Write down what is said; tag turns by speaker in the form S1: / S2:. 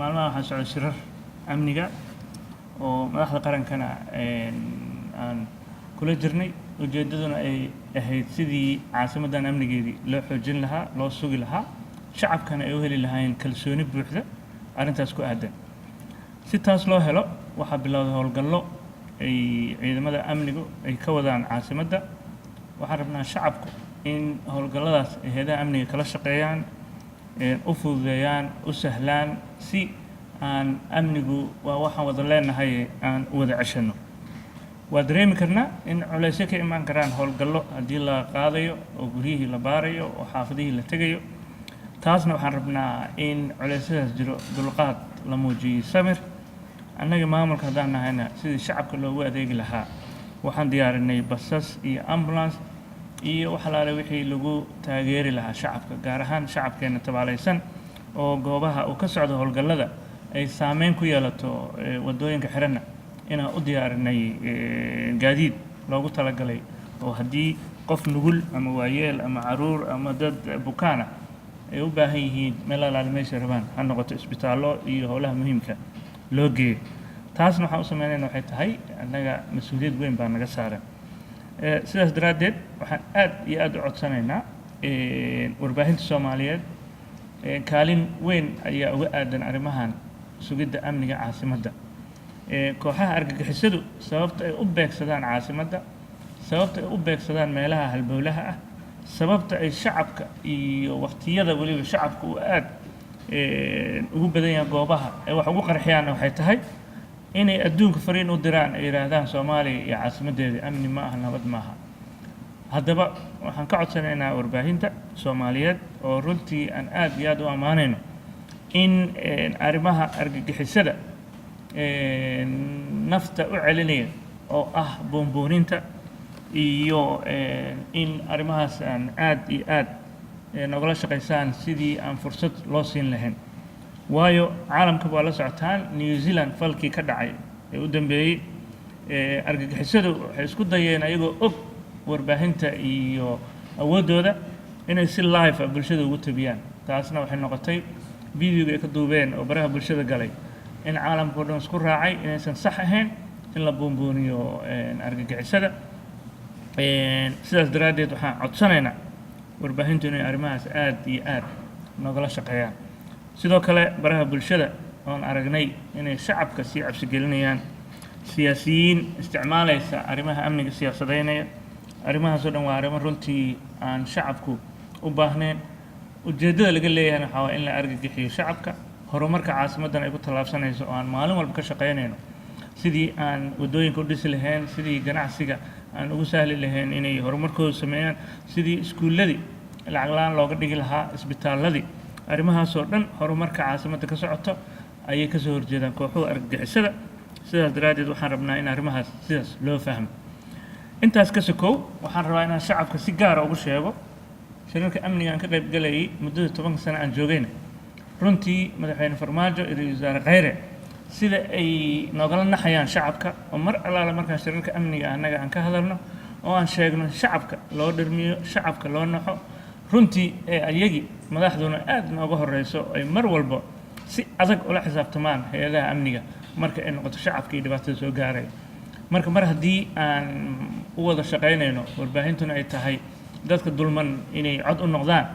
S1: maalmaha waxaa socda shirar amniga oo madaxda qarankana aan kula jirnay ujeedaduna ay ahayd sidii caasimadan amnigeedii loo xoojin lahaa loo sugi lahaa shacabkana ay u heli lahaayeen kalsooni buuxda arrintaas ku aadan si taas loo helo waxaa bilowday howlgallo ay ciidamada amnigu ay ka wadaan caasimadda waxaan rabnaa shacabku in howlgalladaas ay hay'adaha amniga kala shaqeeyaan u fududeeyaan u sahlaan si aan amnigu waa waxaan wada leenahay aan u wada ceshano waa dareemi karnaa in culaysyo ka imaan karaan howlgallo haddii la qaadayo oo guryihii la baarayo oo xaafadihii la tegayo taasna waxaan rabnaa in culeysyadaas jiro dulqaad la muujiyey samir annaga maamulka haddaan nahayna sidii shacabka loogu adeegi lahaa waxaan diyaarinay basas iyo ambulance iyo wax alaale wixii lagu taageeri lahaa shacabka gaar ahaan shacabkeena tabaalaysan oo goobaha uu ka socdo howlgallada ay saameyn ku yeelato waddooyinka xiranna inaan u diyaarinay gaadiid loogu talagalay oo haddii qof nugul ama waayeel ama caruur ama dad bukaana ay u baahan yihiin meel alaale meesha rabaan ha noqoto isbitaallo iyo howlaha muhiimka loo geeyo taasna waxaan u sameynayna waxay tahay annaga mas-uuliyad weyn baa naga saaran sidaas daraaddeed waxaan aad iyo aad u codsanaynaa warbaahinta soomaaliyeed kaalin weyn ayaa uga aadan arrimahan sugidda amniga caasimadda kooxaha argagixisadu sababta ay u beegsadaan caasimadda sababta ay u beegsadaan meelaha halbowlaha ah sababta ay shacabka iyo waqtiyada weliba shacabka uu aad ugu badan yahay goobaha ay wax ugu qarxiyaanna waxay tahay inay adduunka fariin u diraan ay yidhaahdaan soomaaliya iyo caasimaddeeda amni ma aha nabad maaha haddaba waxaan ka codsanaynaa warbaahinta soomaaliyeed oo runtii aan aad iyo aad u ammaanayno in arrimaha argagixisada nafta u celinaya oo ah boonbooninta iyo in arrimahaas aan aad iyo aad nogala shaqaysaan sidii aan fursad loo siin lahayn waayo caalamka waa la socotaan New Zealand falkii ka dhacay ee u dambeeyey argagixisadu waxay isku dayeen ayagoo og warbaahinta iyo awoodooda inay si live ah bulshada ugu tabiyaan taasna waxay noqotay videoga ay ka duubeen oo baraha bulshada galay in caalamka oo dhan isku raacay inaysan sax ahayn in la boonbooniyo argagixisada sidaas daraaddeed waxaan codsanaynaa warbaahintu inay arrimahaas aad iyo aad nogala shaqeeyaan sidoo kale baraha bulshada oon aragnay inay shacabka sii cabsi gelinayaan siyaasiyiin isticmaalaysa arrimaha amniga siyaasadeynaya arrimahaasoo dhan waa arrimo runtii aan shacabku u baahnayn ujeeddada laga leeyahayna waxaa waa in la argagixiyo shacabka horumarka caasimaddan ay ku tallaabsanayso oo aan maalin walba ka shaqaynayno sidii aan waddooyinka u dhisi lahayn sidii ganacsiga aan ugu sahli lahayn inay horumarkooda sameeyaan sidii iskuulladii lacag la-aan looga dhigi lahaa isbitaalladii arrimahaasoo dhan horumarka caasimadda ka socoto ayay ka soo horjeedaan kooxuhu argagixisada sidaas daraaddeed waxaan rabnaa in arrimahaas sidaas loo fahmo intaas ka sokow waxaan rabaa inaan shacabka si gaara ugu sheego shirarka amniga aan ka qayb galayay muddada 10 sano aan joogayna runtii madaxweyne farmaajo iyo ra'iisul wasaare khayre sida ay noogala naxayaan shacabka oo mar allaala markaan shirarka amniga annaga aan ka hadalno oo aan sheegno shacabka loo dhirmiyo shacabka loo naxo runtii ayagii madaxduna aad nooga horeyso ay mar walba si adag ula xisaabtamaan hay'adaha amniga marka ay noqoto shacabka iyo dhibaatada soo gaaray marka mar haddii aan u wada shaqaynayno warbaahintuna ay tahay dadka dulman inay cod u noqdaan